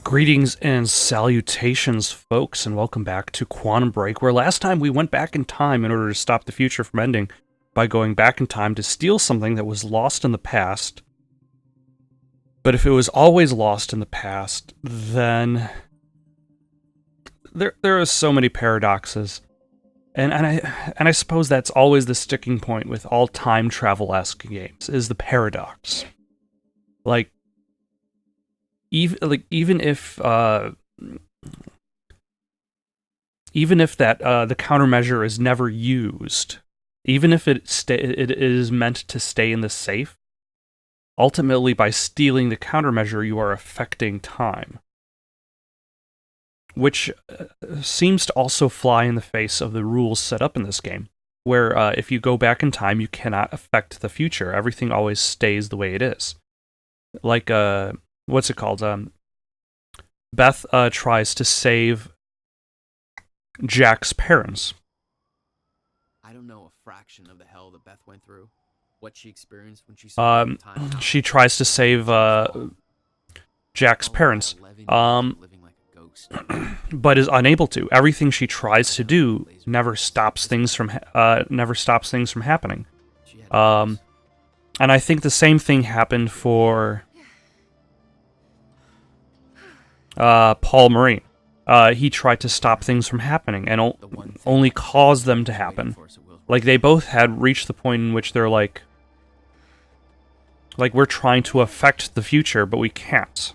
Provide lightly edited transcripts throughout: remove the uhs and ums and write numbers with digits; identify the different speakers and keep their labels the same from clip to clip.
Speaker 1: Greetings and salutations, folks, and welcome back to Quantum Break, where last time we went back in time in order to stop the future from ending by going back in time to steal something that was lost in the past. But if it was always lost in the past, then there are so many paradoxes. And I suppose that's always the sticking point with all time travel-esque games, is the paradox. Even if the countermeasure is never used, even if it is meant to stay in the safe, ultimately by stealing the countermeasure you are affecting time, which seems to also fly in the face of the rules set up in this game, where if you go back in time you cannot affect the future. Everything always stays the way it is. Like what's it called? Beth tries to save Jack's parents.
Speaker 2: I don't know a fraction of the hell that Beth went through. What she experienced when she saw
Speaker 1: she tries to save Jack's parents, but is unable to. Everything she tries to do never stops things from happening. And I think the same thing happened for Paul Marine. He tried to stop things from happening and only caused them to happen. Like, they both had reached the point in which they're like, we're trying to affect the future, but we can't.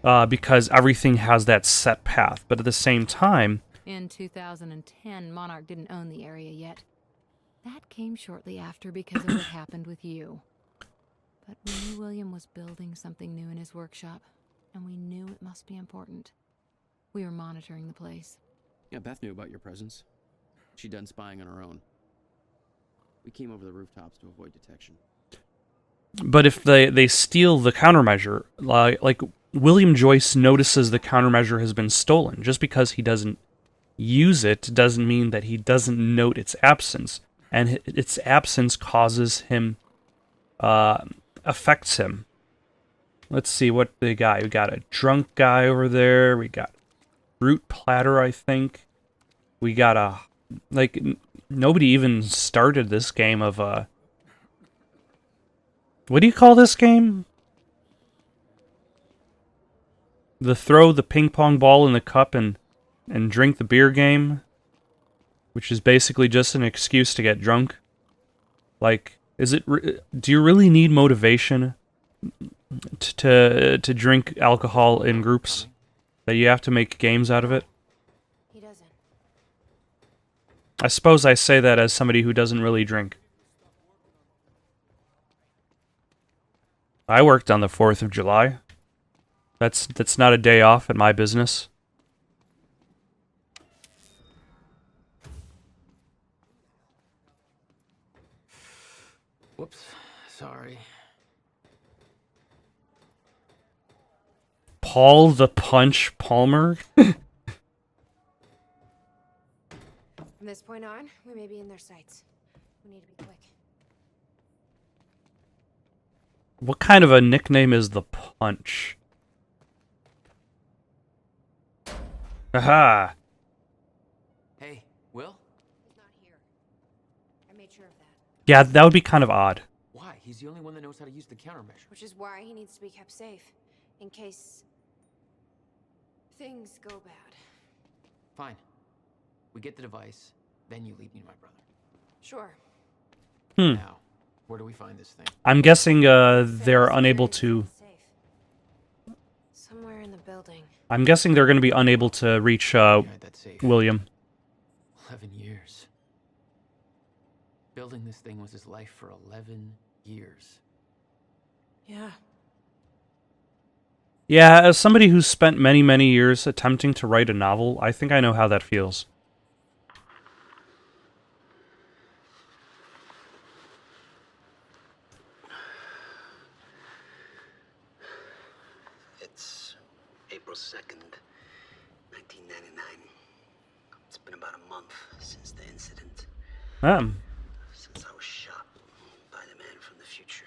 Speaker 1: Because everything has that set path. But at the same time...
Speaker 3: In 2010, Monarch didn't own the area yet. That came shortly after because of what happened with you. But we knew William was building something new in his workshop, and we knew it must be important. We were monitoring the place.
Speaker 2: Yeah, Beth knew about your presence. She'd done spying on her own. We came over the rooftops to avoid detection.
Speaker 1: But if they steal the countermeasure, like William Joyce notices the countermeasure has been stolen. Just because he doesn't use it doesn't mean that he doesn't note its absence. And its absence causes him, affects him. Let's see what they got. We got a drunk guy over there. We got fruit platter, I think. We got a... nobody even started this game of, what do you call this game? The throw the ping pong ball in the cup and drink the beer game, which is basically just an excuse to get drunk. Like, do you really need motivation to drink alcohol in groups? That you have to make games out of it?
Speaker 3: He doesn't.
Speaker 1: I suppose I say that as somebody who doesn't really drink. I worked on the 4th of July. That's not a day off at my business.
Speaker 2: Whoops. Sorry.
Speaker 1: Paul the Punch Palmer?
Speaker 4: From this point on, we may be in their sights. We need to be quick.
Speaker 1: What kind of a nickname is the Punch? Aha!
Speaker 2: Hey, Will?
Speaker 4: He's not here. I made sure of that.
Speaker 1: Yeah, that would be kind of odd.
Speaker 2: Why? He's the only one that knows how to use the countermeasure.
Speaker 4: Which is why he needs to be kept safe. In case... things go bad.
Speaker 2: Fine. We get the device, then you lead me to my brother.
Speaker 4: Sure.
Speaker 2: Now, where do we find this thing?
Speaker 1: I'm guessing they're unable to...
Speaker 4: Safe. Somewhere in the building.
Speaker 1: I'm guessing they're going to be unable to reach
Speaker 2: Behind that safe.
Speaker 1: William.
Speaker 2: 11 years. Building this thing was his life for 11 years.
Speaker 4: Yeah.
Speaker 1: Yeah, as somebody who's spent many, many years attempting to write a novel, I think I know how that feels.
Speaker 5: It's April 2nd, 1999. It's been about a month since the incident. Since I was shot by the man from the future.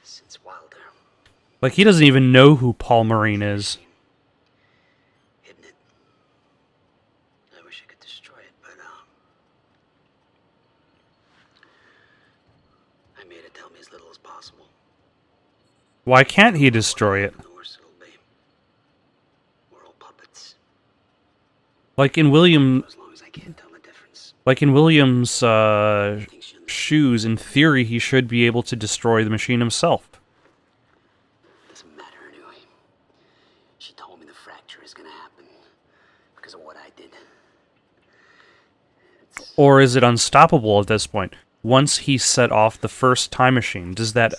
Speaker 5: Since Wilder
Speaker 1: Like, he doesn't even know who Paul Marine is.
Speaker 5: Isn't it? I wish I could destroy it, but I made it tell me as little as possible.
Speaker 1: Why can't he destroy it?
Speaker 5: The worst it'll be. We're all puppets.
Speaker 1: Like in William,
Speaker 5: As long as I can't tell the difference.
Speaker 1: like in William's
Speaker 5: I think she understands.
Speaker 1: shoes, in theory, he should be able to destroy the machine himself.
Speaker 5: Doesn't matter anyway. She told me the fracture is gonna happen because of what I did.
Speaker 1: Or is it unstoppable at this point? Once he set off the first time machine, does that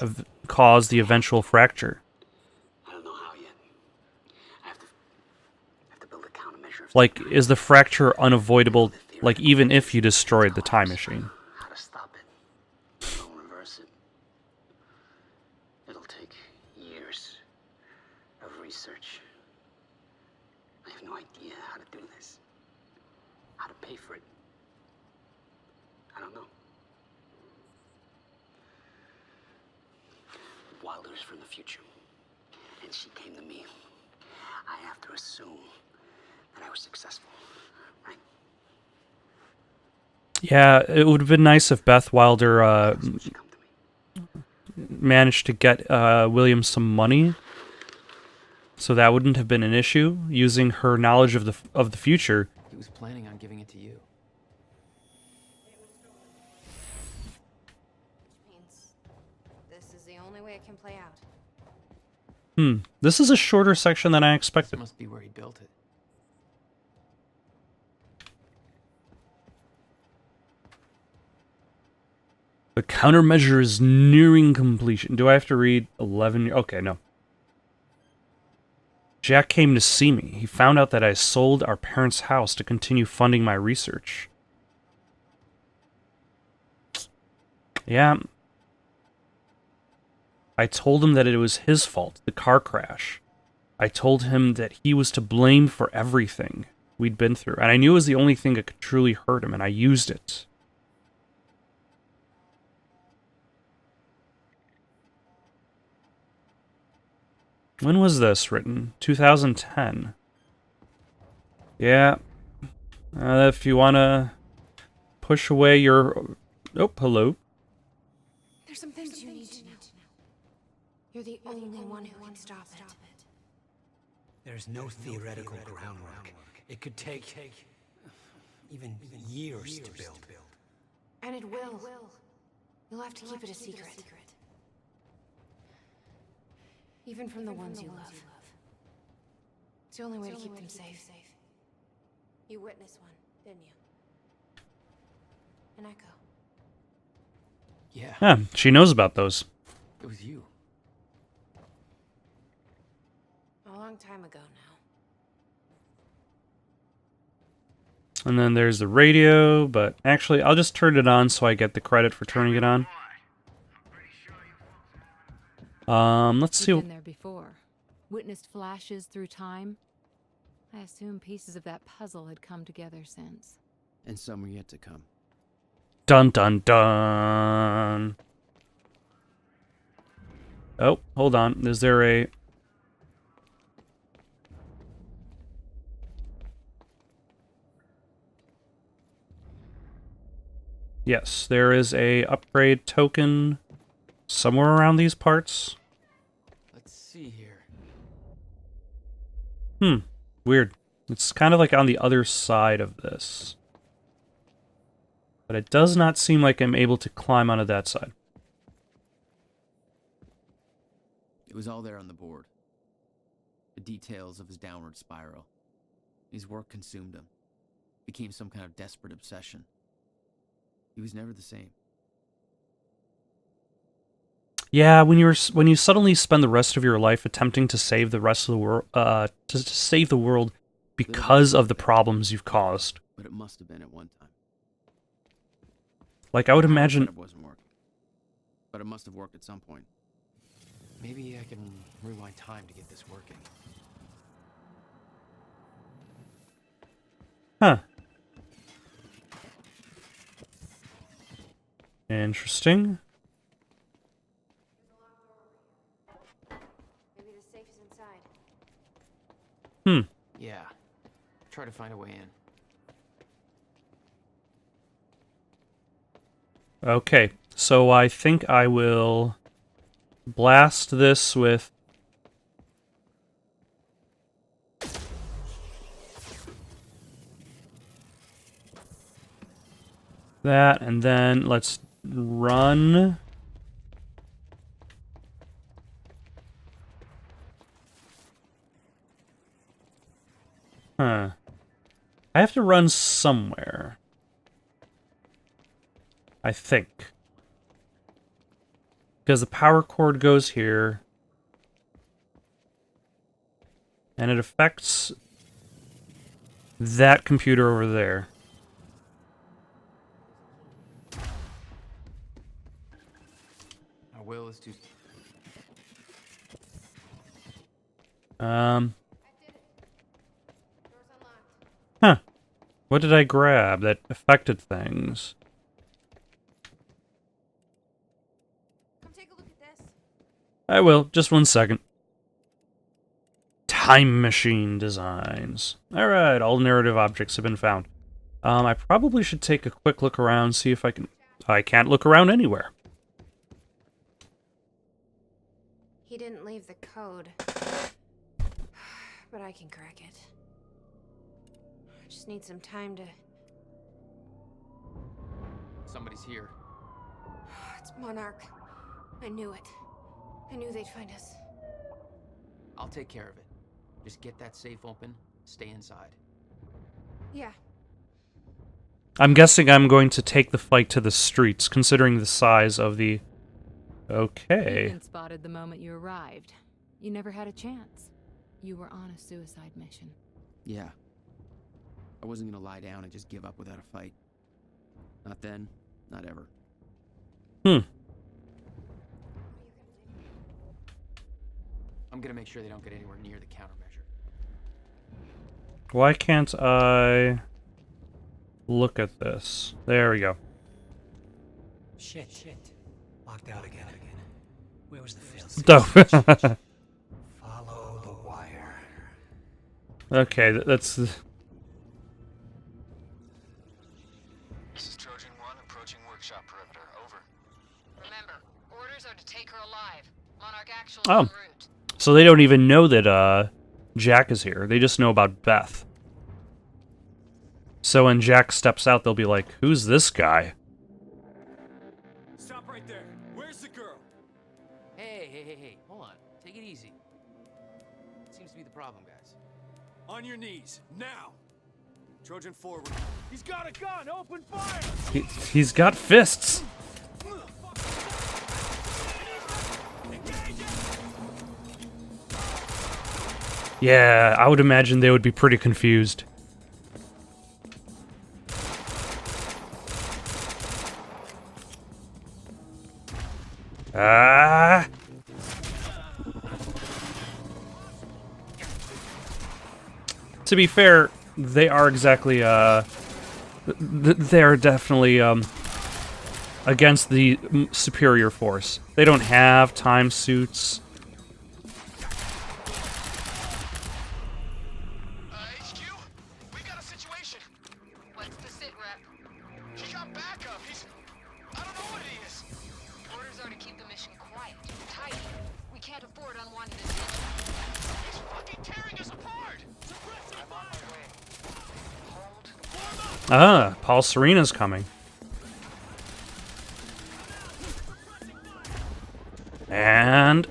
Speaker 1: cause the eventual fracture?
Speaker 5: I don't know how yet. I have to build a countermeasure.
Speaker 1: Like, is the fracture unavoidable, like, even if you destroyed the time machine?
Speaker 5: How to stop it? Don't reverse it. It'll take years of research. I have no idea how to do this. How to pay for it. I don't know. Wilder's from the future, and she came to me. I have to assume that I was successful, right?
Speaker 1: Yeah, it would have been nice if Beth Wilder
Speaker 5: So she come to me.
Speaker 1: managed to get William some money, so that wouldn't have been an issue. Using her knowledge of the future,
Speaker 2: He was planning on giving it to you.
Speaker 4: Which means this is the only way it can play out.
Speaker 1: This is a shorter section than I
Speaker 2: This
Speaker 1: expected.
Speaker 2: must be where he built it.
Speaker 1: The countermeasure is nearing completion. Do I have to read 11? Okay, no. Jack came to see me. He found out that I sold our parents' house to continue funding my research. Yeah. I told him that it was his fault, the car crash. I told him that he was to blame for everything we'd been through, and I knew it was the only thing that could truly hurt him, and I used it. When was this written? 2010. Yeah. If you want to push away your... Oh, hello.
Speaker 4: There's some things you need to know. You're the only one who can stop it.
Speaker 6: There's no theoretical groundwork. It could take even years to build.
Speaker 4: And it will. You'll have to keep it a secret. Even from the ones you love. It's the only way to keep them safe. You witnessed one, didn't you? An echo.
Speaker 2: Yeah,
Speaker 1: Yeah, she knows about those.
Speaker 2: it was you.
Speaker 4: A long time ago now.
Speaker 1: And then there's the radio, but actually, I'll just turn it on so I get the credit for turning it on. Let's see.
Speaker 3: You've been there before. Witnessed flashes through time. I assume pieces of that puzzle had come together since.
Speaker 2: And some are yet to come.
Speaker 1: Dun dun dun. Oh, hold on. Is there a... Yes, there is a upgrade token somewhere around these parts.
Speaker 2: Let's see here.
Speaker 1: Weird. It's kind of like on the other side of this. But it does not seem like I'm able to climb onto that side.
Speaker 2: It was all there on the board. The details of his downward spiral. His work consumed him. Became some kind of desperate obsession. He was never the same.
Speaker 1: Yeah, when you suddenly spend the rest of your life attempting to save the rest of the world, to save the world because of the problems you've caused.
Speaker 2: But it must have been at one time.
Speaker 1: Like, I would
Speaker 2: Howard
Speaker 1: imagine...
Speaker 2: said it wasn't working. But it must have worked at some point.
Speaker 6: Maybe I can rewind time to get this working.
Speaker 1: Huh. Interesting.
Speaker 4: safe is inside.
Speaker 6: Yeah. Try to find a way in.
Speaker 1: Okay, so I think I will blast this with... that, and then let's run... Huh. I have to run somewhere. I think. Because the power cord goes here. And it affects that computer over there.
Speaker 6: Our will is to...
Speaker 4: I did it. Door's unlocked.
Speaker 1: Huh. What did I grab that affected things?
Speaker 4: Come take a look at this.
Speaker 1: I will. Just 1 second. Time machine designs. Alright, all narrative objects have been found. I probably should take a quick look around, see if I can... I can't look around anywhere.
Speaker 4: He didn't leave the code. But I can crack it. I just need some time to...
Speaker 6: Somebody's here.
Speaker 4: It's Monarch. I knew it. I knew they'd find us.
Speaker 6: I'll take care of it. Just get that safe open, stay inside.
Speaker 4: Yeah.
Speaker 1: I'm guessing I'm going to take the fight to the streets, considering the size of the... Okay.
Speaker 3: Ethan spotted the moment you arrived. You never had a chance. You were on a suicide mission.
Speaker 2: Yeah. I wasn't gonna lie down and just give up without a fight. Not then, not ever.
Speaker 6: I'm gonna make sure they don't get anywhere near the countermeasure.
Speaker 1: Why can't I... look at this? There we go.
Speaker 7: Shit. Locked out again. Where was the fail?
Speaker 1: Oh.
Speaker 7: Follow the wire.
Speaker 1: Okay, that's...
Speaker 8: This is Trojan 1 approaching workshop perimeter. Over.
Speaker 9: Remember, orders are to take her alive. Monarch actual
Speaker 1: Oh.
Speaker 9: en route.
Speaker 1: So they don't even know that, Jack is here. They just know about Beth. So when Jack steps out, they'll be like, who's this guy?
Speaker 7: Stop right there. Where's the girl?
Speaker 6: Hey. Hold on. Take it easy. Seems to be the problem, guys.
Speaker 7: On your knees, now. Trojan forward. He's got a gun. Open fire.
Speaker 1: He's got fists. Yeah, I would imagine they would be pretty confused. Ah! To be fair, they are exactly, they're definitely, against the superior force. They don't have time suits.
Speaker 8: HQ? We got a situation.
Speaker 9: What's the sit rep?
Speaker 8: He got backup. I don't know what he is.
Speaker 9: Orders are to keep the mission quiet, tight. We can't afford unwanted attention.
Speaker 8: He's fucking tearing us apart. I'm on my way. Hold.
Speaker 1: Ah, Paul Serena's coming. And...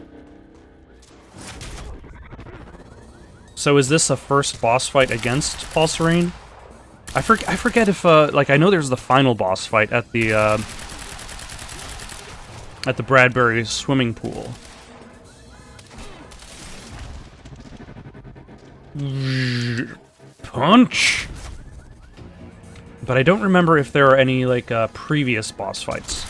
Speaker 1: so is this a first boss fight against Paul Serene? I forget if, like, I know there's the final boss fight at the Bradbury swimming pool. Punch! But I don't remember if there are any, like, previous boss fights.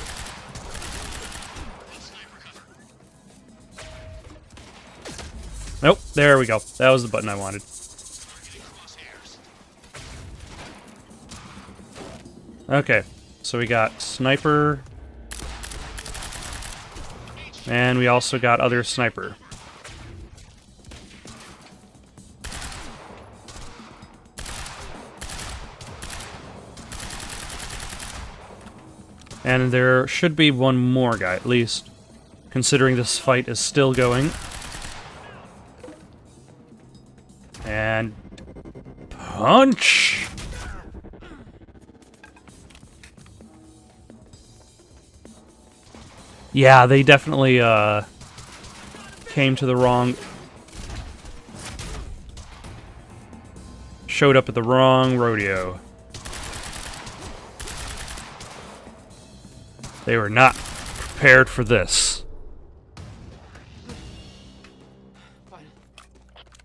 Speaker 1: Nope, there we go. That was the button I wanted. Okay, so we got sniper. And we also got other sniper. And there should be one more guy, at least, considering this fight is still going. And... punch! Yeah, they definitely, came to the wrong... showed up at the wrong rodeo. They were not prepared for this.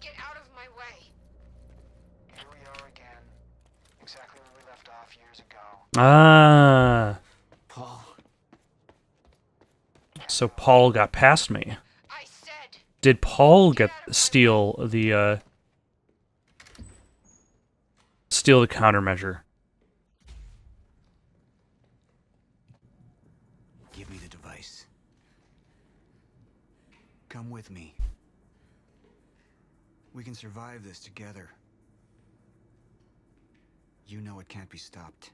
Speaker 9: Get out of my way.
Speaker 8: Here we are again. Exactly where we left off years ago.
Speaker 1: Ah.
Speaker 2: Paul.
Speaker 1: So Paul got past me.
Speaker 9: I said.
Speaker 1: Did Paul steal the countermeasure?
Speaker 5: Give me the device. Come with me. We can survive this together. You know it can't be stopped.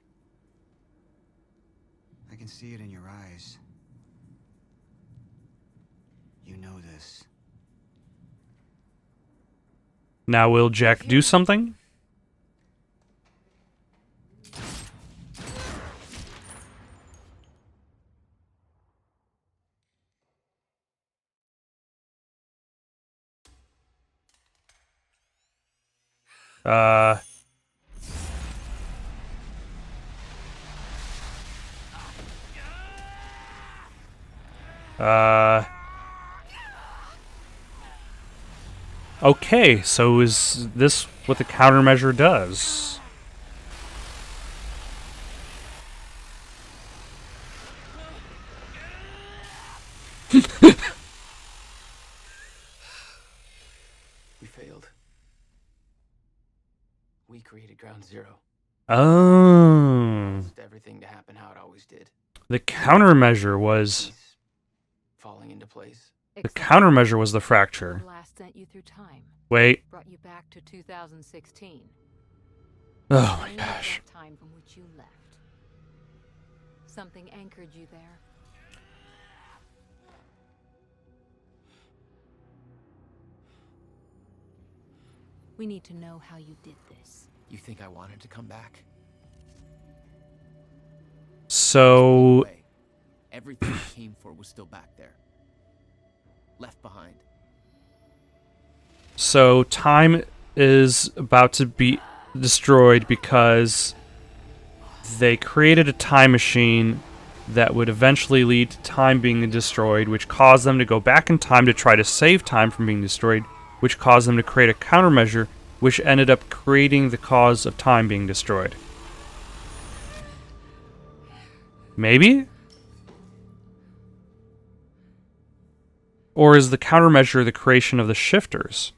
Speaker 5: I can see it in your eyes. You know this.
Speaker 1: Now will Jack do something? Okay, so is this what the countermeasure does?
Speaker 2: We failed. We created Ground Zero.
Speaker 1: Oh.
Speaker 2: Caused everything to happen how it always did.
Speaker 1: The countermeasure was...
Speaker 2: Piece falling into place.
Speaker 1: The countermeasure was the fracture.
Speaker 3: Blast sent you through time.
Speaker 1: Wait.
Speaker 3: Brought you back to 2016.
Speaker 1: Oh my
Speaker 3: Only
Speaker 1: gosh.
Speaker 3: that time from which you left. Something anchored you there. We need to know how you did this.
Speaker 2: You think I wanted to come back?
Speaker 1: So...
Speaker 2: Way. Everything I came for was still back there. Left behind.
Speaker 1: So time is about to be destroyed because they created a time machine that would eventually lead to time being destroyed, which caused them to go back in time to try to save time from being destroyed, which caused them to create a countermeasure, which ended up creating the cause of time being destroyed. Maybe? Or is the countermeasure the creation of the shifters?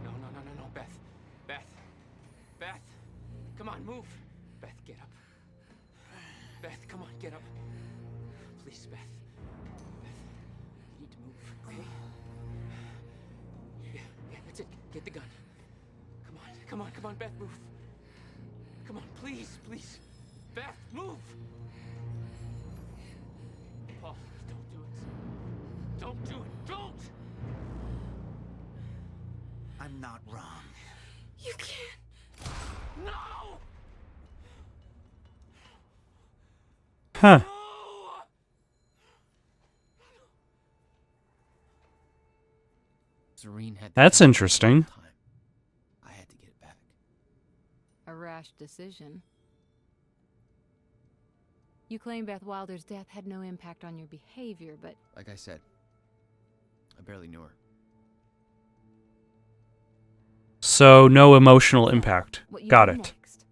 Speaker 2: No, Beth. Beth. Come on, move. Beth, get up. Beth, come on, get up. Please, Beth. Beth, you need to move, okay? Yeah, that's it. Get the gun. Come on, Beth, move. Come on, please. Beth, move! Paul, don't do it. Don't do it. Don't!
Speaker 5: I'm not wrong.
Speaker 4: You can't.
Speaker 2: No!
Speaker 1: Huh.
Speaker 2: No! Serene had
Speaker 1: That's interesting.
Speaker 2: time. I had to get it back.
Speaker 3: A rash decision. You claim Beth Wilder's death had no impact on your behavior, but...
Speaker 2: Like I said, I barely knew her.
Speaker 1: So, no emotional impact.
Speaker 3: What you
Speaker 1: Got
Speaker 3: do
Speaker 1: it.
Speaker 3: next?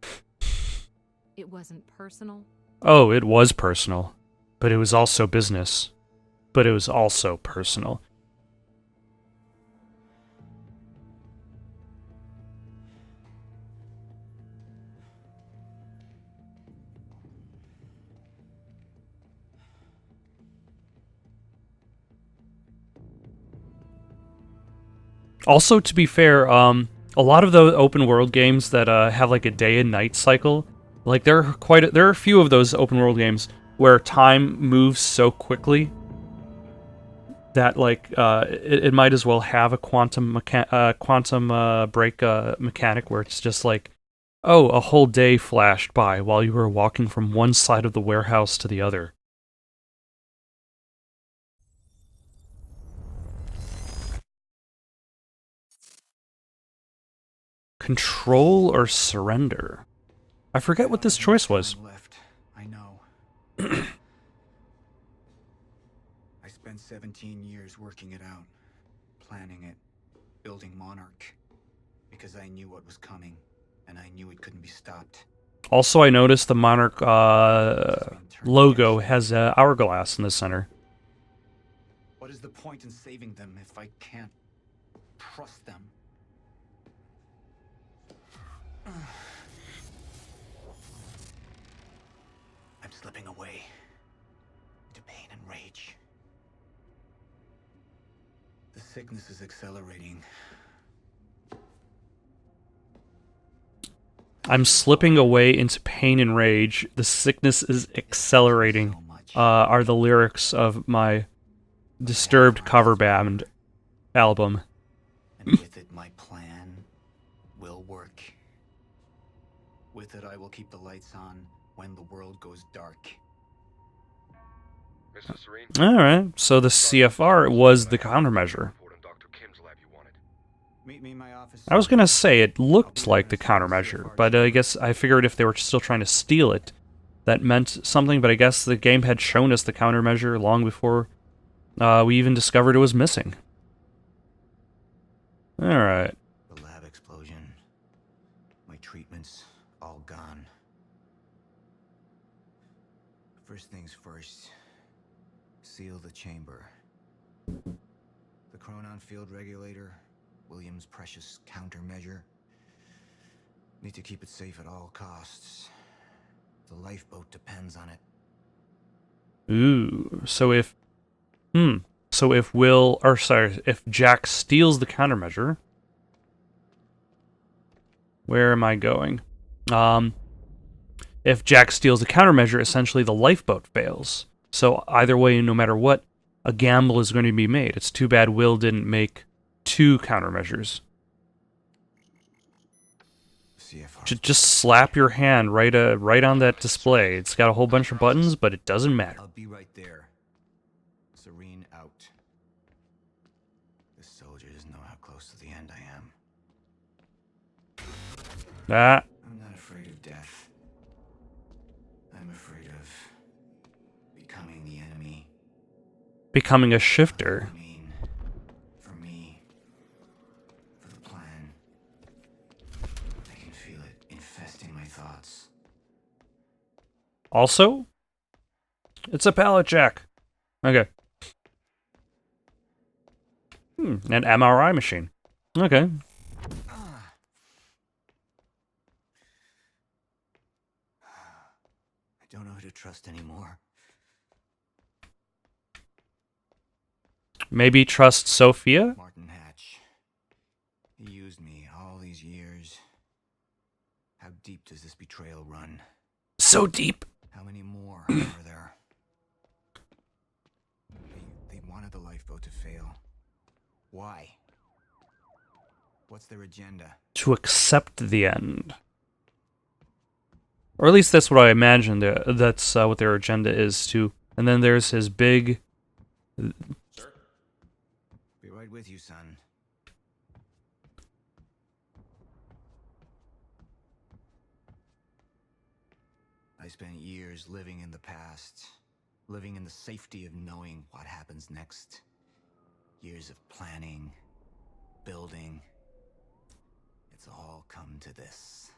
Speaker 3: It wasn't personal?
Speaker 1: Oh, it was personal. But it was also business. But it was also personal. Also, to be fair, a lot of the open world games that have like a day and night cycle, Like, there are a few of those open world games where time moves so quickly that, like, it might as well have a quantum break mechanic where it's just like, oh, a whole day flashed by while you were walking from one side of the warehouse to the other. Control or surrender? I forget what this choice was.
Speaker 10: Left. I know. I spent 17 years working it out, planning it, building Monarch, because I knew what was coming, and I knew it couldn't be stopped.
Speaker 1: Also, I noticed the Monarch logo has an hourglass in the center.
Speaker 10: What is the point in saving them if I can't trust them? I'm slipping away into pain and rage. The sickness is accelerating.
Speaker 1: I'm slipping away into pain and rage. The sickness is accelerating. Are the lyrics of my Disturbed cover band album.
Speaker 10: And with it, my plan will work. With it, I will keep the lights on when the world goes dark.
Speaker 8: Mr. Serene?
Speaker 1: Alright, so the CFR was the countermeasure.
Speaker 10: Meet me in my office.
Speaker 1: I was gonna say it looked like the countermeasure, but I guess I figured if they were still trying to steal it, that meant something, but I guess the game had shown us the countermeasure long before we even discovered it was missing. Alright.
Speaker 10: The lab explosion. My treatments, all gone. First things first. Seal the chamber. The chronon field regulator, William's precious countermeasure. Need to keep it safe at all costs. The lifeboat depends on it.
Speaker 1: Ooh, so if if Jack steals the countermeasure, where am I going? If Jack steals the countermeasure, essentially the lifeboat fails. So either way, no matter what, a gamble is going to be made. It's too bad Will didn't make 2 countermeasures. Just slap your hand right on that display. It's got a whole bunch of buttons, but it doesn't matter.
Speaker 10: I'll be right there. Serene out. The soldiers know how close to the end I am.
Speaker 1: Ah.
Speaker 10: I'm not afraid of death. I'm afraid of becoming the enemy.
Speaker 1: Becoming a shifter.
Speaker 10: For me. For the plan. I can feel it infesting my thoughts.
Speaker 1: Also, it's a pallet jack. Okay. An MRI machine. Okay.
Speaker 10: I don't know who to trust anymore.
Speaker 1: Maybe trust Sophia?
Speaker 10: Martin Hatch. He used me all these years. How deep does this betrayal run?
Speaker 1: So deep.
Speaker 10: How many more are there? They wanted the lifeboat to fail. Why? What's their agenda?
Speaker 1: To accept the end. Or at least that's what I imagine. That's what their agenda is to. And then there's his big.
Speaker 10: Sir? Be right with you, son. I spent years living in the past, living in the safety of knowing what happens next. Years of planning, building. It's all come to this.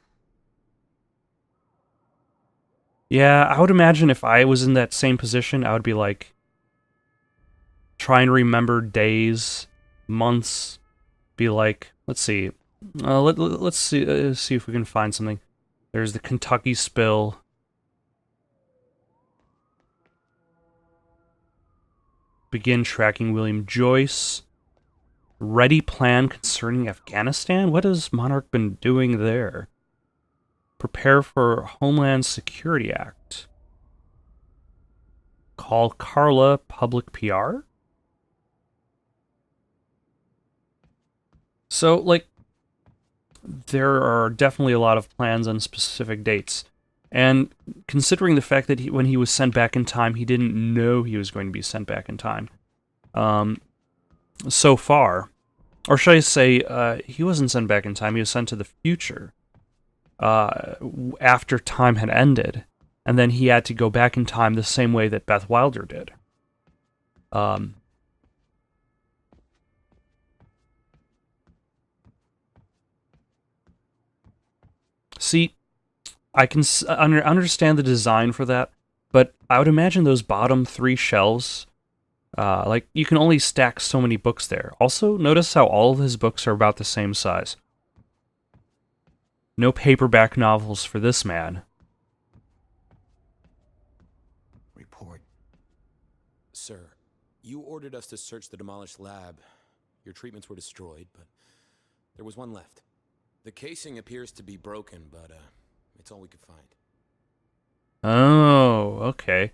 Speaker 1: Yeah, I would imagine if I was in that same position, I would be like, try and remember days, months, be like, let's see, let's see if we can find something. There's the Kentucky spill. Begin tracking William Joyce. Ready plan concerning Afghanistan? What has Monarch been doing there? Prepare for Homeland Security Act. Call Carla Public PR? So, like, there are definitely a lot of plans on specific dates. And considering the fact that when he was sent back in time, he didn't know he was going to be sent back in time. So far, or should I say, he wasn't sent back in time, he was sent to the future after time had ended. And then he had to go back in time the same way that Beth Wilder did. See, I can understand the design for that, but I would imagine those bottom 3 shelves, like, you can only stack so many books there. Also, notice how all of his books are about the same size. No paperback novels for this man.
Speaker 10: Report.
Speaker 7: Sir, you ordered us to search the demolished lab. Your treatments were destroyed, but there was one left. The casing appears to be broken, but it's all we could find.
Speaker 1: Oh, okay.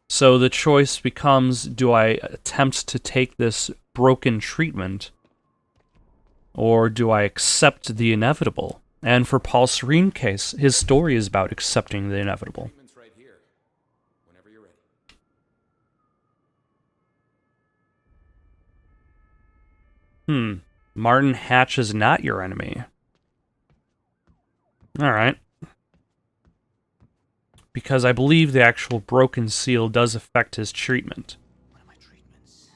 Speaker 1: So the choice becomes, do I attempt to take this broken treatment, or do I accept the inevitable? And for Paul Serene's case, his story is about accepting the inevitable.
Speaker 7: Treatment's right here. Whenever you're ready.
Speaker 1: Martin Hatch is not your enemy. Alright. Because I believe the actual broken seal does affect his treatment.
Speaker 10: One of my treatments.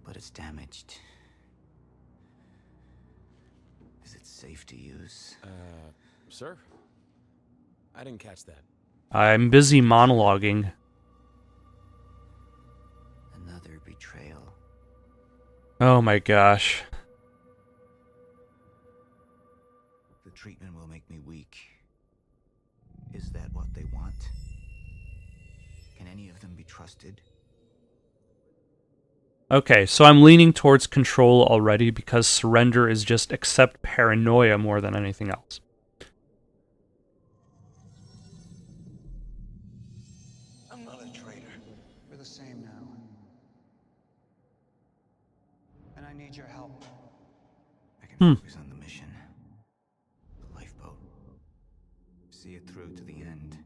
Speaker 10: But it's damaged. Is it safe to use?
Speaker 7: Sir? I didn't catch that.
Speaker 1: I'm busy monologuing.
Speaker 10: Another betrayal.
Speaker 1: Oh my gosh.
Speaker 10: The treatment will make me weak. Is that what they want? Can any of them be trusted?
Speaker 1: Okay, so I'm leaning towards control already because surrender is just accept paranoia more than anything else.
Speaker 10: I'm not a traitor. We're the same now. And I need your help. I can focus on the mission. The lifeboat. See it through to the end.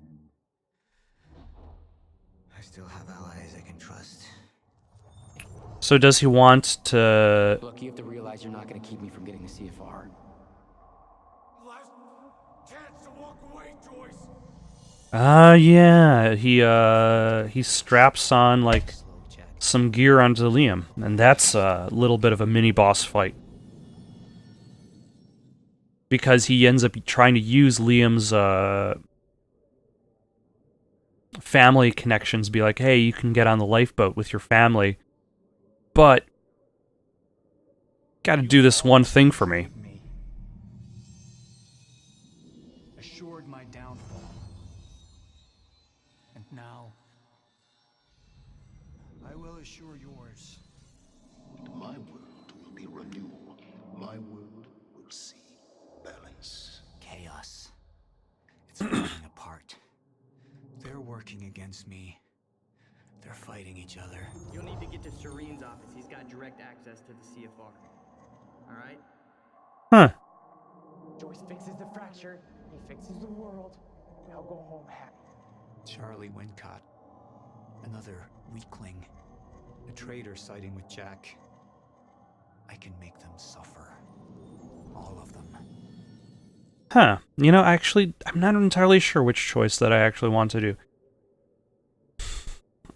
Speaker 10: I still have allies I can trust.
Speaker 1: So does he want to...
Speaker 2: Look, you have to realize you're not going to keep me from getting the CFR.
Speaker 7: Last chance to walk away, Joyce.
Speaker 1: Yeah, he straps on, like, some gear onto Liam, and that's a little bit of a mini-boss fight. Because he ends up trying to use Liam's, family connections, be like, hey, you can get on the lifeboat with your family, but gotta do this one thing for me.
Speaker 11: Assured my downfall. And now I will assure yours.
Speaker 12: My world will be renewed. My world will see balance.
Speaker 10: Chaos. It's falling apart. They're working against me. They're fighting each other.
Speaker 13: You'll need to get to Serene's office. He's got direct access to the CFR. Alright?
Speaker 1: Huh.
Speaker 13: Joyce fixes the fracture. He fixes the world. We all go home happy.
Speaker 10: Charlie Wincott. Another weakling. A traitor siding with Jack. I can make them suffer. All of them.
Speaker 1: Huh. You know, actually, I'm not entirely sure which choice that I actually want to do.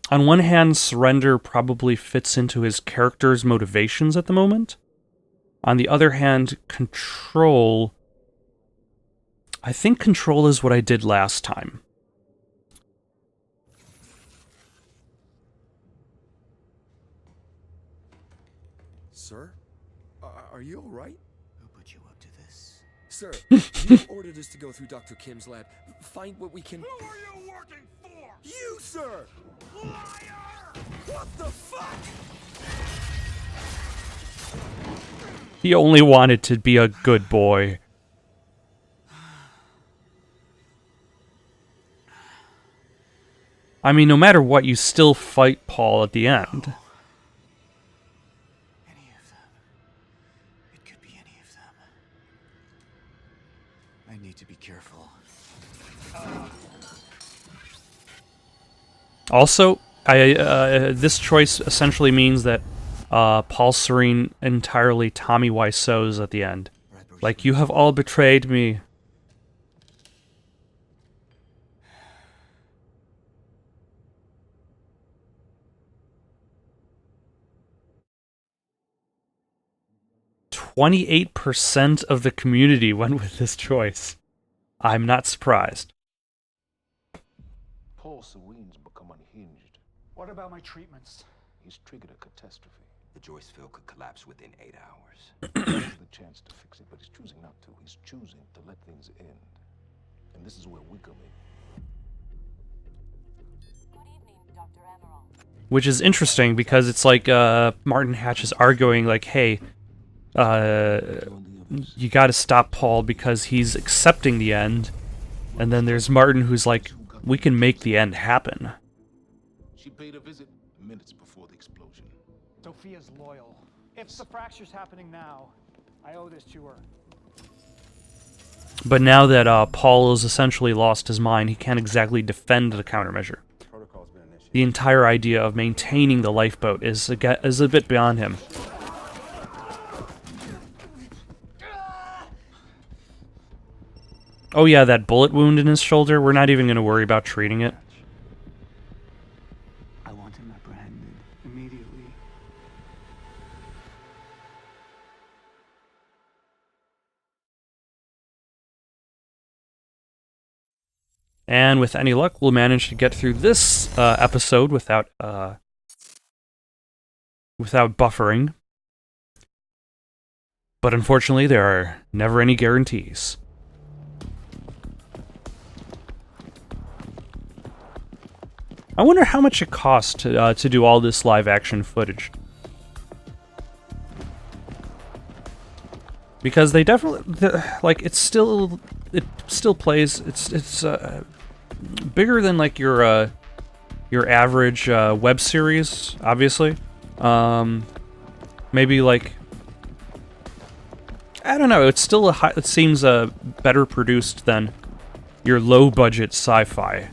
Speaker 1: On one hand, surrender probably fits into his character's motivations at the moment. On the other hand, control... I think control is what I did last time.
Speaker 7: Sir? Are you alright?
Speaker 10: Who put you up to this?
Speaker 7: Sir, you ordered us to go through Dr. Kim's lab. Find what we can...
Speaker 12: Who are you working for?
Speaker 7: You, sir!
Speaker 12: Liar!
Speaker 7: What the fuck?
Speaker 1: He only wanted to be a good boy. I mean, no matter what, you still fight Paul at the end.
Speaker 10: Any of them. It could be any of them. I need to be careful.
Speaker 1: Also, this choice essentially means that Paul Serene entirely Tommy Wiseau's at the end. Like, you have all betrayed me. "28% of the community went with this choice. I'm not surprised."
Speaker 12: Paul Serene's become unhinged.
Speaker 11: What about my treatments?
Speaker 12: He's triggered a catastrophe.
Speaker 14: The Joyce field could collapse within 8 hours.
Speaker 12: He has the chance to fix it, but he's choosing not to. He's choosing to let things end. And this is where we come in.
Speaker 1: Which is interesting because it's like Martin Hatch is arguing like, hey, you gotta stop Paul because he's accepting the end. And then there's Martin who's like, we can make the end happen.
Speaker 12: She paid a visit minutes before the explosion.
Speaker 11: Sophia's loyal. If the fracture's happening now, I owe this to her.
Speaker 1: But now that Paul has essentially lost his mind, he can't exactly defend the countermeasure. The entire idea of maintaining the lifeboat is a bit beyond him. Oh yeah, that bullet wound in his shoulder, we're not even going to worry about treating it.
Speaker 11: I want him apprehended immediately.
Speaker 1: And with any luck, we'll manage to get through this episode without buffering. But unfortunately, there are never any guarantees. I wonder how much it costs to do all this live-action footage. Because they definitely, like, it still plays. It's bigger than like your average web series, obviously. Maybe like, I don't know. It's still it seems better produced than your low-budget sci-fi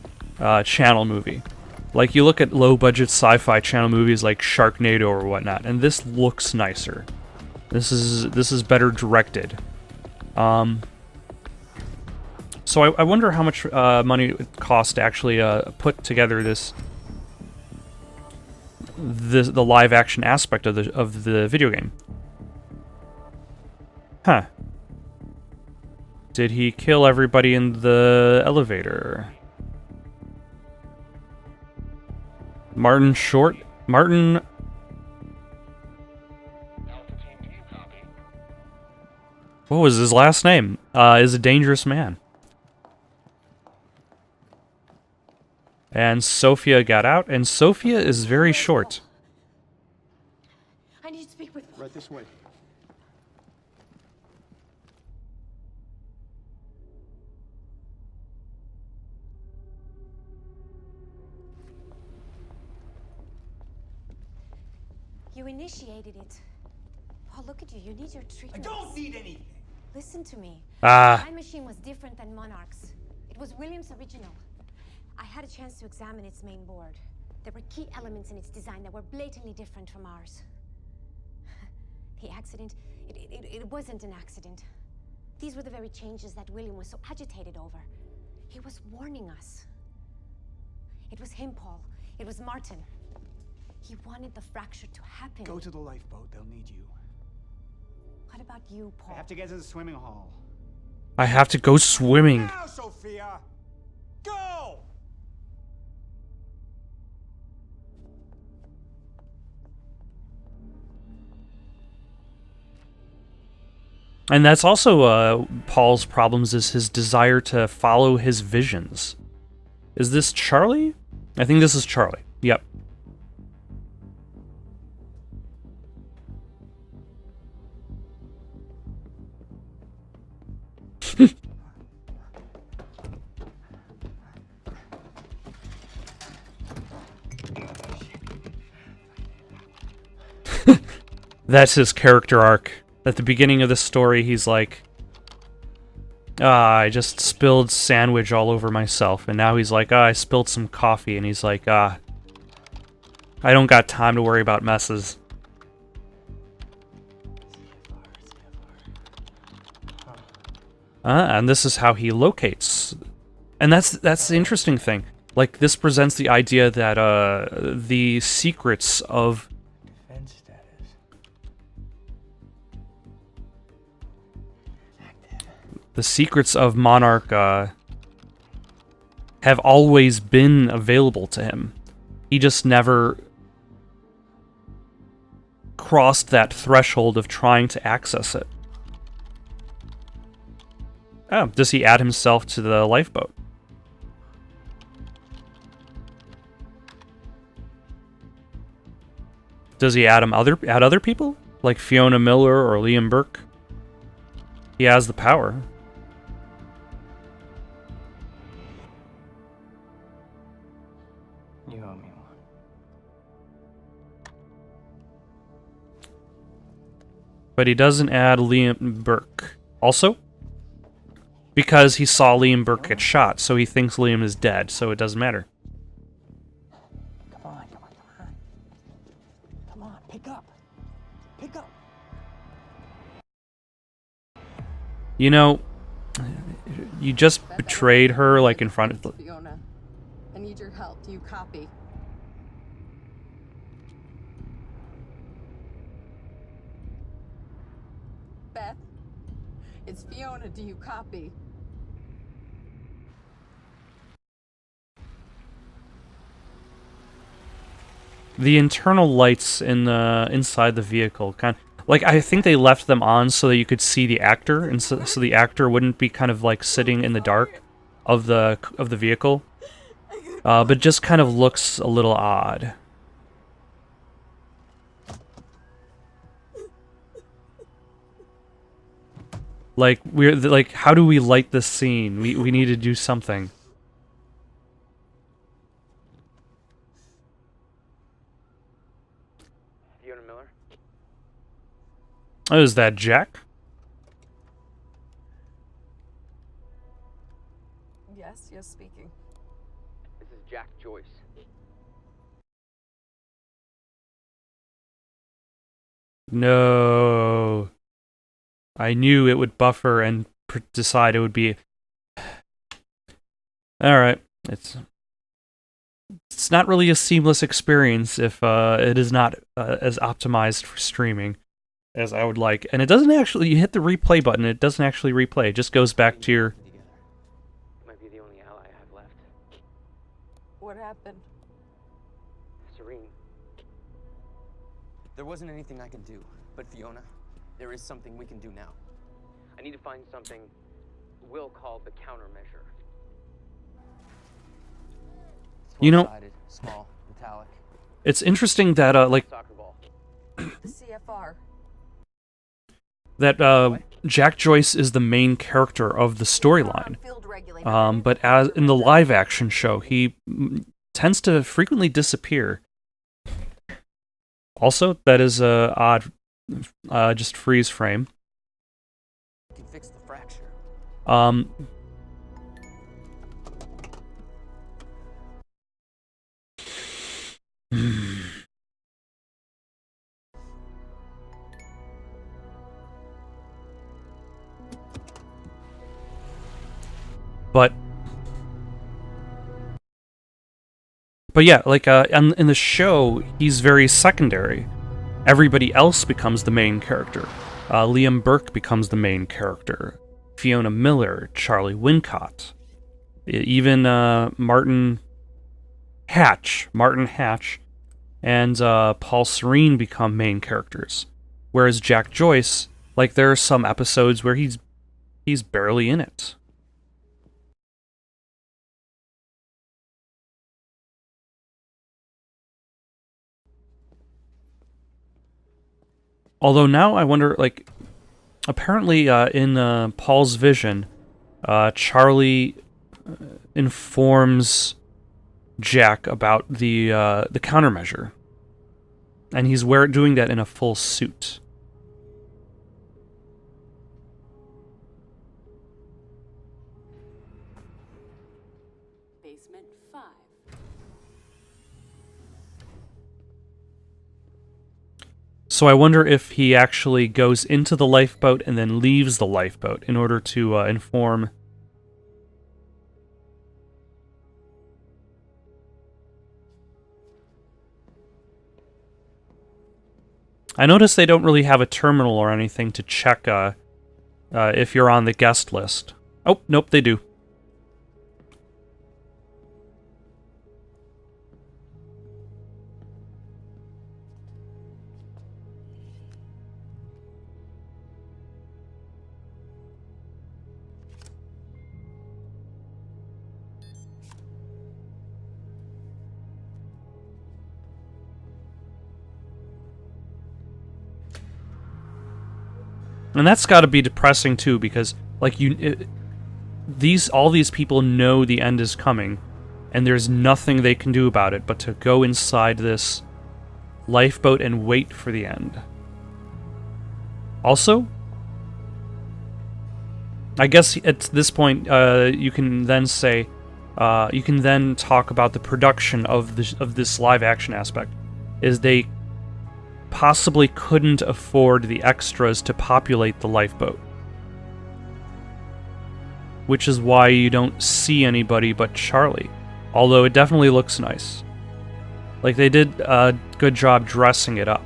Speaker 1: channel movie. Like, you look at low-budget sci-fi channel movies like Sharknado or whatnot, and this looks nicer. This is better directed. So I wonder how much money it would cost to actually put together the live-action aspect of the video game. Huh. Did he kill everybody in the elevator? Martin Short? Martin... What was his last name? Is a dangerous man. And Sophia got out, and Sophia is very short.
Speaker 4: I need to speak with...
Speaker 12: Right this way.
Speaker 4: You initiated it. Paul, look at you. You need your treatment.
Speaker 11: I don't need anything.
Speaker 4: Listen to me.
Speaker 1: Ah.
Speaker 4: My machine was different than Monarch's. It was Williams' original. I had a chance to examine its main board. There were key elements in its design that were blatantly different from ours. The accident, it wasn't an accident. These were the very changes that William was so agitated over. He was warning us. It was him, Paul. It was Martin. He wanted the fracture to happen.
Speaker 11: Go to the lifeboat. They'll need you.
Speaker 4: What about you, Paul?
Speaker 11: I have to get to the swimming hall.
Speaker 1: I have to go swimming.
Speaker 11: Now, Sophia! Go!
Speaker 1: And that's also Paul's problems, is his desire to follow his visions. Is this Charlie? I think this is Charlie. Yep. That's his character arc. At the beginning of the story, he's like, I just spilled sandwich all over myself. And now he's like, I spilled some coffee. And he's like, I don't got time to worry about messes. And this is how he locates. And that's the interesting thing. Like, this presents the idea that the secrets of...
Speaker 13: Defense status.
Speaker 1: The secrets of Monarch have always been available to him. He just never crossed that threshold of trying to access it. Oh, does he add himself to the lifeboat? Does he add other people? Like Fiona Miller or Liam Burke? He has the power.
Speaker 13: You owe me one.
Speaker 1: But he doesn't add Liam Burke. Also, because he saw Liam Burke get shot, so he thinks Liam is dead, so it doesn't matter.
Speaker 13: Come on, come on, come on. Come on, pick up. Pick up.
Speaker 1: You know, you just betrayed her, like, in front of...
Speaker 15: Fiona, I need your help. Do you copy? Beth, it's Fiona. Do you copy?
Speaker 1: The internal lights in the inside the vehicle, like, I think they left them on so that you could see the actor, and so the actor wouldn't be kind of like sitting in the dark of the vehicle. But just kind of looks a little odd. Like, how do we light this scene? We need to do something.
Speaker 6: Fiona Miller?
Speaker 1: Oh, is that Jack?
Speaker 15: Yes, yes, speaking.
Speaker 6: This is Jack Joyce.
Speaker 1: No. I knew it would buffer and decide it would be... Alright, it's not really a seamless experience if it is not as optimized for streaming as I would like. And it doesn't actually... You hit the replay button, it doesn't actually replay. It just goes back to your...
Speaker 6: Might be the only ally I have left.
Speaker 15: What happened?
Speaker 6: Serene. There wasn't anything I could do, but Fiona, there is something we can do now. I need to find something Will called the countermeasure.
Speaker 1: You know,
Speaker 6: Small, metallic.
Speaker 1: it's interesting that, like...
Speaker 15: The CFR.
Speaker 1: That, Jack Joyce is the main character of the storyline. But as in the live-action show, he tends to frequently disappear. Also, that is a odd, just freeze frame.
Speaker 6: Can fix the fracture.
Speaker 1: But yeah, like, in the show, he's very secondary. Everybody else becomes the main character. Liam Burke becomes the main character. Fiona Miller, Charlie Wincott, even Martin Hatch, and Paul Serene become main characters. Whereas Jack Joyce, like, there are some episodes where he's barely in it. Although now I wonder, like, apparently in Paul's vision, Charlie informs Jack about the countermeasure, and he's doing that in a full suit. So I wonder if he actually goes into the lifeboat and then leaves the lifeboat in order to inform. I notice they don't really have a terminal or anything to check if you're on the guest list. Oh, nope, they do. And that's got to be depressing too, because like all these people know the end is coming, and there's nothing they can do about it but to go inside this lifeboat and wait for the end. Also, I guess at this point, you can then say, you can then talk about the production of this live action aspect. Is they possibly couldn't afford the extras to populate the lifeboat, which is why you don't see anybody but Charlie. Although it definitely looks nice. Like, they did a good job dressing it up.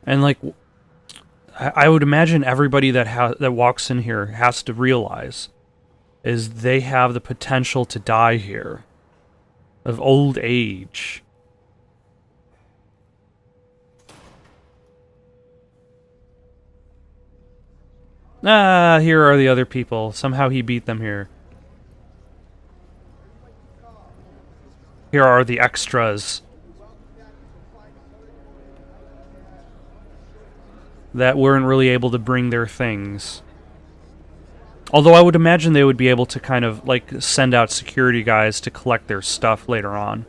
Speaker 1: And like, I would imagine everybody that walks in here has to realize is they have the potential to die here of old age. Ah, here are the other people. Somehow he beat them here. Here are the extras that weren't really able to bring their things. Although I would imagine they would be able to kind of, like, send out security guys to collect their stuff later on.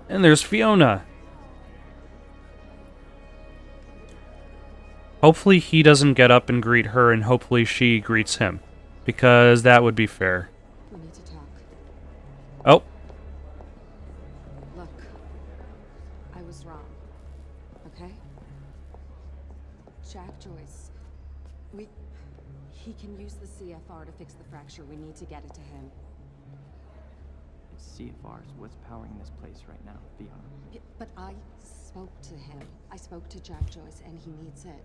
Speaker 1: And there's Fiona. Hopefully he doesn't get up and greet her, and hopefully she greets him. Because that would be fair.
Speaker 16: We need to talk.
Speaker 1: Oh.
Speaker 16: Look, I was wrong. Okay? Jack Joyce. He can use the CFR to fix the fracture. We need to get it to him.
Speaker 6: CFR is what's powering this place right now, Fiona.
Speaker 16: Yeah, but I spoke to him. I spoke to Jack Joyce, and he needs it.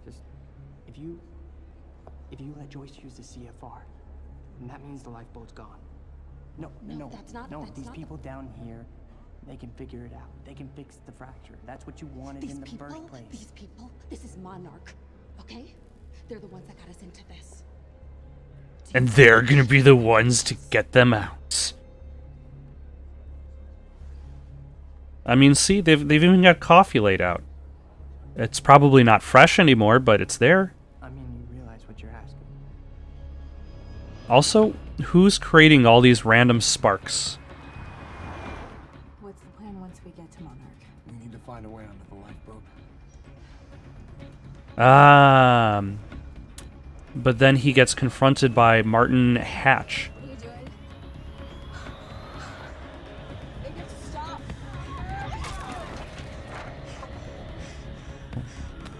Speaker 6: Just, if you let Joyce use the CFR, then that means the lifeboat's gone. No,
Speaker 16: that's not
Speaker 6: these people down here, they can figure it out. They can fix the fracture. That's what you wanted in the first place.
Speaker 16: These people, this is Monarch, okay? They're the ones that got us into this.
Speaker 1: And they're gonna be the ones to get them out. I mean, see, they've even got coffee laid out. It's probably not fresh anymore, but it's there.
Speaker 6: I mean, you realize what you're asking.
Speaker 1: Also, who's creating all these random sparks?
Speaker 16: What's the plan once we get to Monarch?
Speaker 12: We need to find a way onto the lifeboat.
Speaker 1: But then he gets confronted by Martin Hatch.
Speaker 16: What are you doing? They get to stop.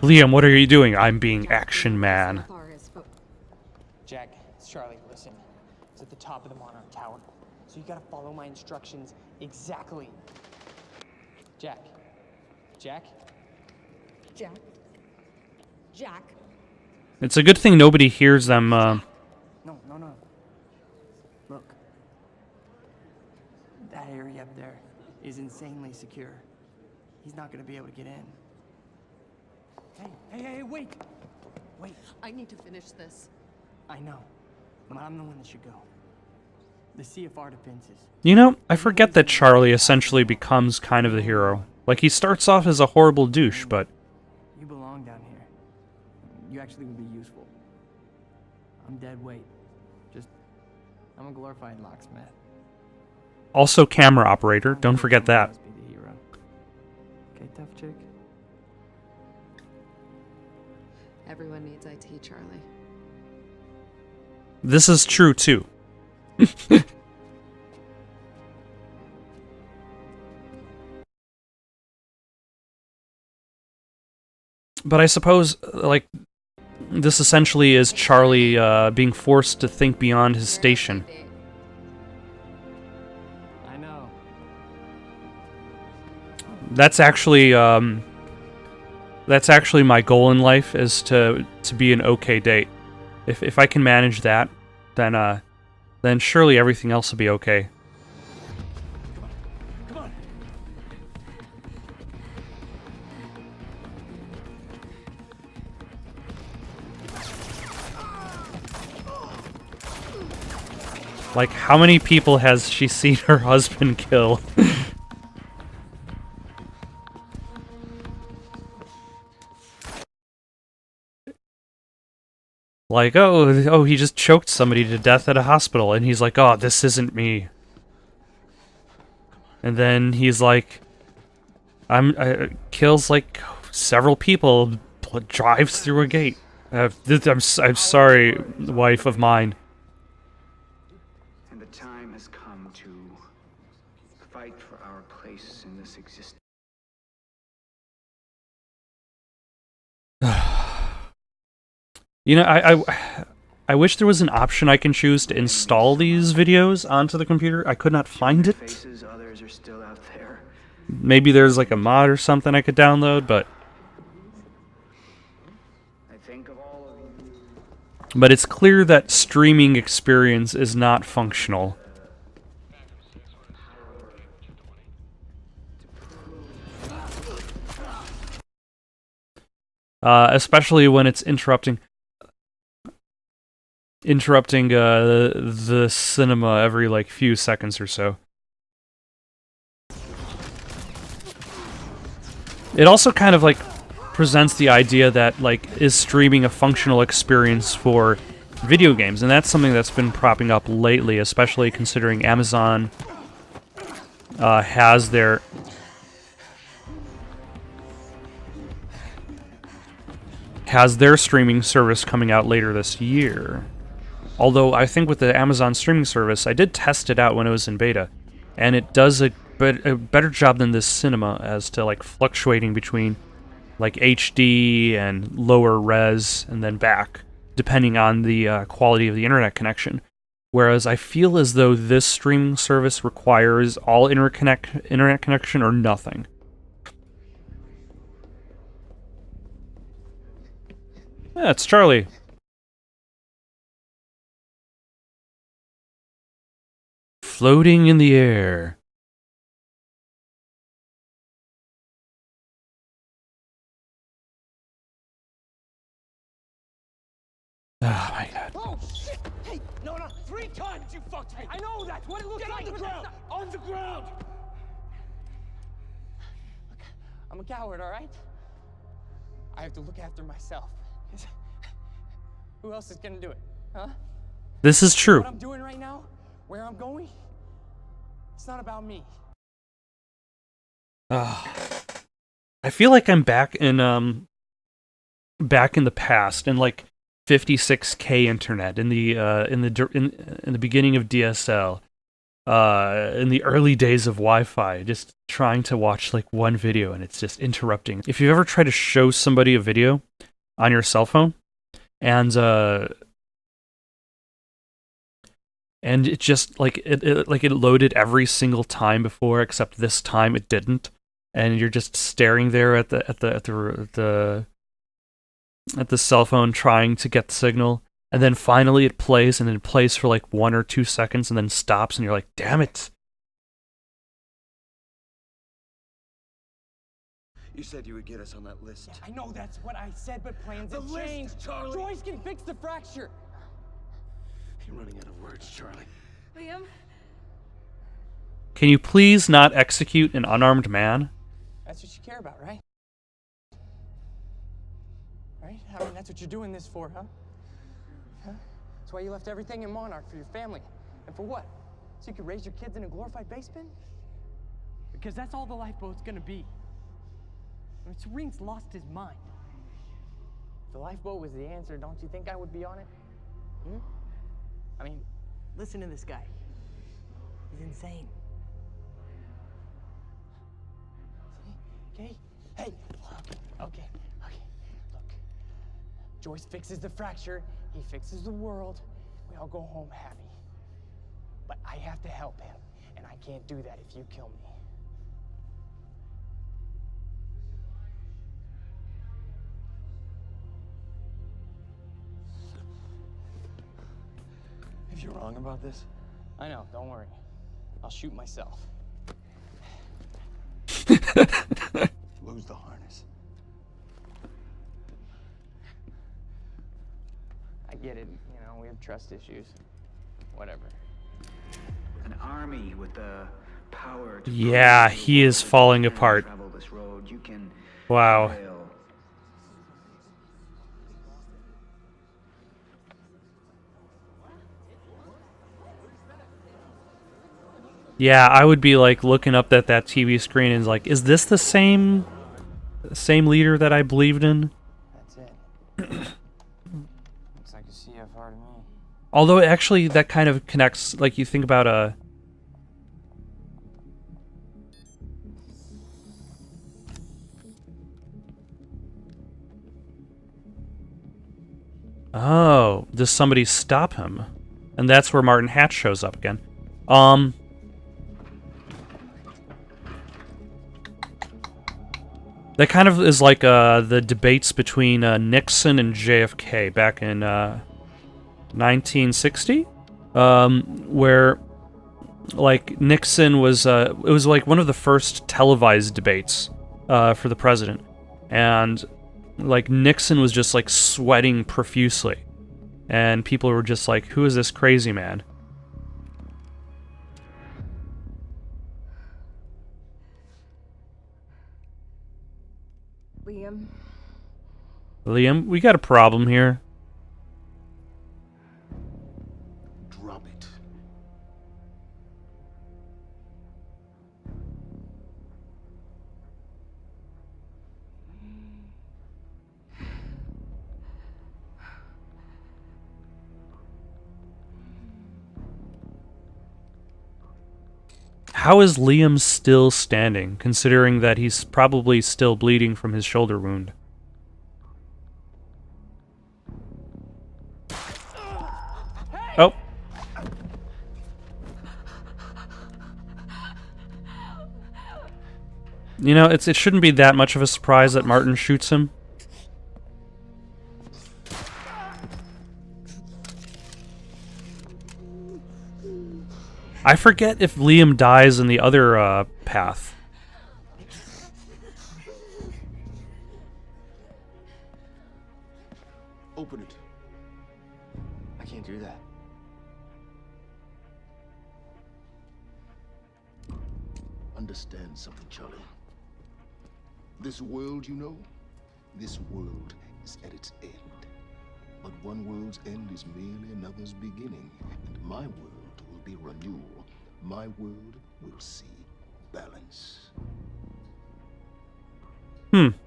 Speaker 1: Liam, what are you doing? I'm being action man.
Speaker 6: Jack, it's Charlie. Listen, it's at the top of the Monarch Tower, so you gotta follow my instructions exactly. Jack.
Speaker 16: Jack.
Speaker 1: It's a good thing nobody hears them.
Speaker 6: No. Look. That area up there is insanely secure. He's not gonna be able to get in. Hey, wait! Wait.
Speaker 16: I need to finish this.
Speaker 6: I know, but I'm the one that should go. The CFR defenses.
Speaker 1: You know, I forget that Charlie essentially becomes kind of the hero. Like, he starts off as a horrible douche, but...
Speaker 6: You belong down here. You actually would be useful. I'm dead weight. I'm a glorified locksmith.
Speaker 1: Also camera operator, don't forget that.
Speaker 6: Must be the hero. Okay, tough chick.
Speaker 16: Everyone needs IT, Charlie.
Speaker 1: This is true, too. But I suppose, like, this essentially is Charlie being forced to think beyond his station.
Speaker 6: I know.
Speaker 1: That's actually my goal in life, is to be an okay date. If I can manage that, then surely everything else will be okay.
Speaker 6: Come on.
Speaker 1: Like, how many people has she seen her husband kill? Like, oh, he just choked somebody to death at a hospital, and he's like, oh, this isn't me. And then he's like, kills like several people, drives through a gate. I'm sorry, wife of mine.
Speaker 10: And the time has come to fight for our place in this existence.
Speaker 1: You know, I wish there was an option I can choose to install these videos onto the computer. I could not find it.
Speaker 10: Others are still out there.
Speaker 1: Maybe there's like a mod or something I could download, but... But it's clear that streaming experience is not functional. Especially when it's interrupting the cinema every like few seconds or so. It also kind of like presents the idea that like, is streaming a functional experience for video games? And that's something that's been propping up lately, especially considering Amazon has their streaming service coming out later this year. Although I think with the Amazon streaming service, I did test it out when it was in beta, and it does a better job than this cinema as to like fluctuating between like HD and lower res and then back, depending on the quality of the internet connection. Whereas I feel as though this streaming service requires all internet connection or nothing. Yeah, it's Charlie. Floating in the air. Oh my god.
Speaker 6: Oh shit! Hey, no, 3 times you fucked me. I know that. What it looks like. Get on the ground. On the ground. Look, I'm a coward, all right? I have to look after myself. Who else is gonna do it, huh?
Speaker 1: This is true.
Speaker 6: What I'm doing right now, where I'm going, it's not about me.
Speaker 1: I feel like I'm back in the past, in like 56K internet, in the beginning of DSL, in the early days of Wi-Fi, just trying to watch like one video and it's just interrupting. If you've ever tried to show somebody a video on your cell phone, and it just like it loaded every single time before, except this time it didn't, and you're just staring there at the cell phone trying to get the signal, and then finally it plays, and it plays for like 1 or 2 seconds and then stops, and you're like, damn it.
Speaker 17: You said you would get us on that list.
Speaker 6: Yeah, I know that's what I said, but plans have changed.
Speaker 17: Charlie.
Speaker 6: Joyce can fix the fracture.
Speaker 17: You're running out of words, Charlie.
Speaker 16: Liam,
Speaker 1: Can you please not execute an unarmed man?
Speaker 6: That's what you care about, right? Right? I mean, that's what you're doing this for, huh? Huh? That's why you left everything in Monarch for your family. And for what? So you could raise your kids in a glorified basement? Because that's all the lifeboat's gonna be. I mean, Serene's lost his mind. If the lifeboat was the answer, don't you think I would be on it? Hmm? I mean, listen to this guy. He's insane. Okay? Hey, okay. Look, Joyce fixes the fracture, he fixes the world, we all go home happy. But I have to help him, and I can't do that if you kill me.
Speaker 17: If you're wrong about this,
Speaker 6: I know, don't worry. I'll shoot myself.
Speaker 17: lose the harness.
Speaker 6: I get it, you know, we have trust issues. Whatever.
Speaker 10: An army with the power to
Speaker 1: Yeah, he is falling apart.
Speaker 10: travel this road. You can
Speaker 1: Wow.
Speaker 10: prevail.
Speaker 1: Yeah, I would be like looking up at that TV screen and like, is this the same leader that I believed in?
Speaker 6: That's it. Looks like a CFR to me.
Speaker 1: Although actually that kind of connects, like you think about a Oh, does somebody stop him? And that's where Martin Hatch shows up again. That kind of is like the debates between Nixon and JFK back in 1960, where like Nixon was it was like one of the first televised debates for the president, and like Nixon was just like sweating profusely, and people were just like, "Who is this crazy man?" Liam, we got a problem here.
Speaker 12: Drop it.
Speaker 1: How is Liam still standing, considering that he's probably still bleeding from his shoulder wound? Oh. You know, it shouldn't be that much of a surprise that Martin shoots him. I forget if Liam dies in the other path.
Speaker 17: Open it.
Speaker 6: I can't do that.
Speaker 12: Understand something, Charlie. This world, you know, this world is at its end. But one world's end is merely another's beginning, and my world will be renewal. My world will see balance.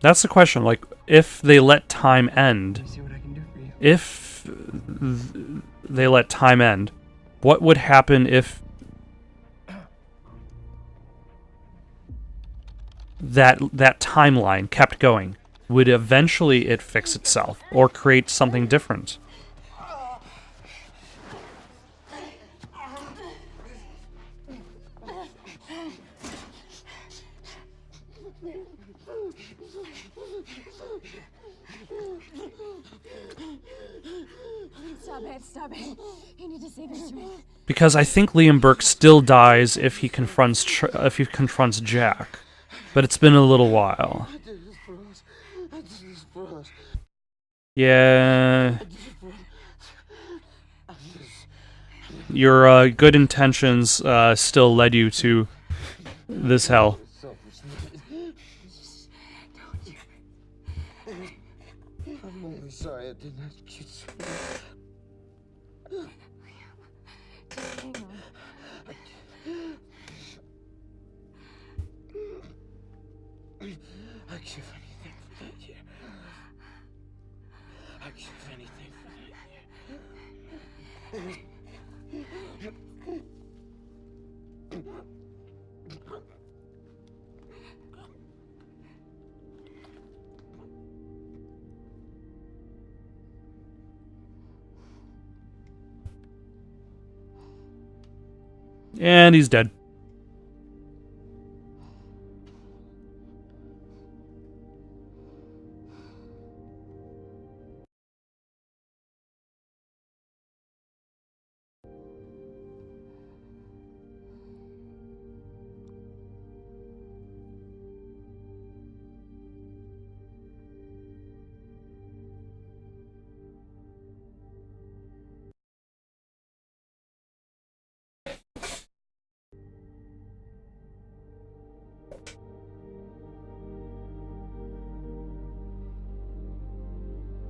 Speaker 1: That's the question. Like, if they let time end,
Speaker 6: See what I can do for you.
Speaker 1: if they let time end, what would happen if that timeline kept going? Would eventually it fix itself or create something different?
Speaker 4: Stop it. You need to save his strength.
Speaker 1: Because I think Liam Burke still dies if he confronts Jack, but it's been a little while.
Speaker 12: I did this for us. I did this for us.
Speaker 1: Yeah. Your good intentions still led you to this hell.
Speaker 12: I'm only sorry I didn't have kids.
Speaker 3: Just hang on.
Speaker 12: I'd give anything for that year. I'd give anything for that year.
Speaker 1: And he's dead.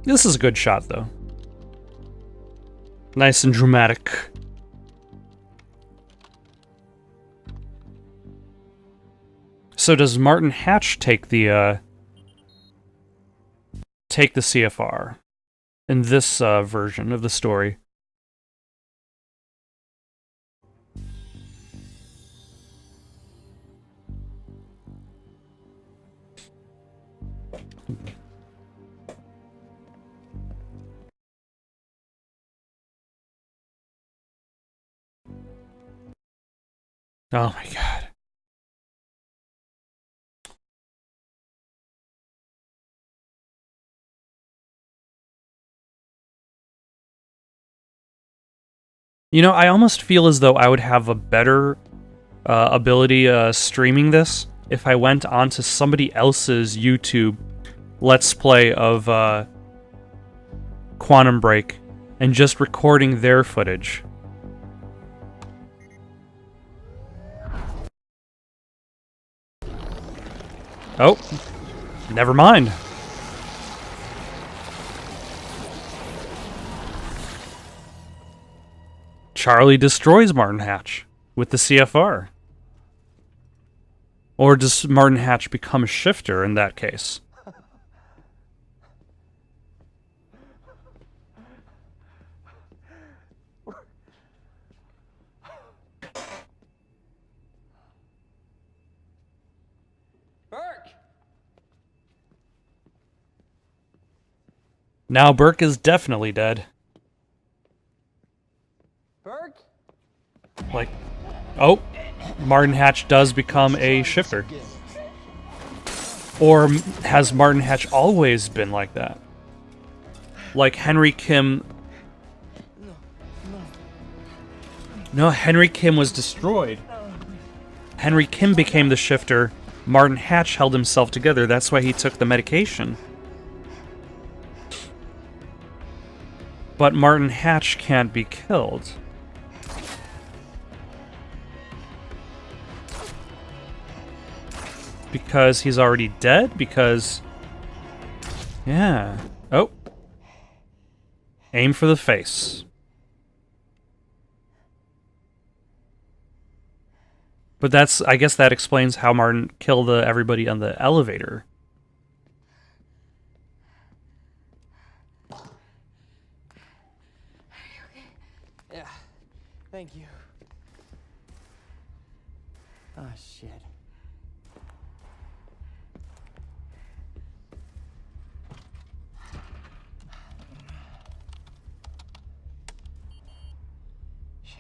Speaker 1: This is a good shot, though. Nice and dramatic. So does Martin Hatch take the CFR in this version of the story? Oh my god. You know, I almost feel as though I would have a better ability streaming this if I went onto somebody else's YouTube Let's Play of Quantum Break and just recording their footage. Oh, never mind. Charlie destroys Martin Hatch with the CFR. Or does Martin Hatch become a shifter in that case?
Speaker 6: Burke!
Speaker 1: Now Burke is definitely dead.
Speaker 6: Burke?
Speaker 1: Like, oh, Martin Hatch does become a shifter. Or has Martin Hatch always been like that? Like Henry Kim... No, Henry Kim was destroyed. Henry Kim became the shifter. Martin Hatch held himself together. That's why he took the medication. But Martin Hatch can't be killed. Because he's already dead? Because... yeah. Oh. Aim for the face. But that's... I guess that explains how Martin killed everybody on the elevator.
Speaker 6: Yeah, thank you. Oh, shit. Shit.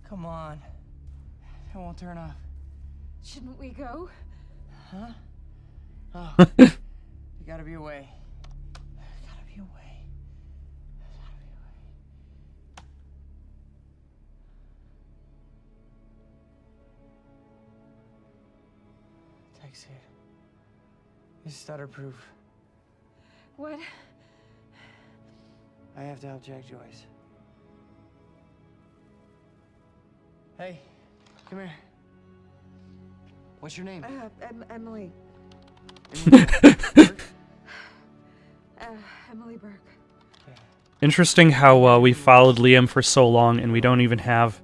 Speaker 6: Come on. It won't turn off.
Speaker 15: Shouldn't we go?
Speaker 6: Huh? Oh. You gotta be away. Gotta be away. Gotta be away. Text here. It's stutter proof.
Speaker 15: What?
Speaker 6: I have to help Jack Joyce. Hey, come here. What's your name?
Speaker 16: Emily. Emily Burke.
Speaker 1: Interesting how we followed Liam for so long and we don't even have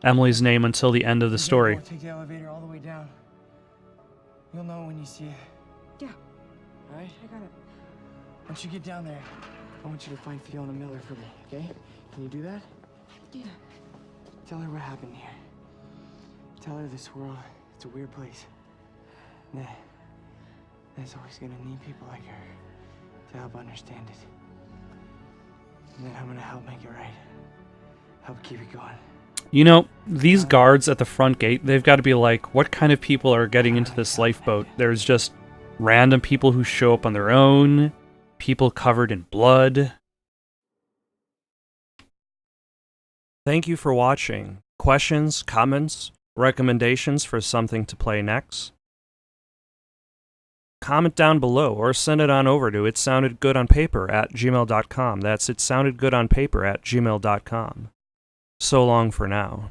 Speaker 1: Emily's name until the end of the story.
Speaker 6: Take the elevator all the way down. You'll know when you see it.
Speaker 16: Yeah.
Speaker 6: All right?
Speaker 16: I got it.
Speaker 6: Once you get down there, I want you to find Fiona Miller for me, okay? Can you do that?
Speaker 16: Yeah.
Speaker 6: Tell her what happened here. Tell her this world, it's a weird place. That's always gonna need people like her to help understand it. And then I'm gonna help make it right. Help keep it going.
Speaker 1: You know, these guards at the front gate, they've got to be like, what kind of people are getting into this lifeboat? There's just random people who show up on their own, people covered in blood. Thank you for watching. Questions, comments, recommendations for something to play next? Comment down below or send it on over to itsoundedgoodonpaper@gmail.com. That's itsoundedgoodonpaper@gmail.com. So long for now.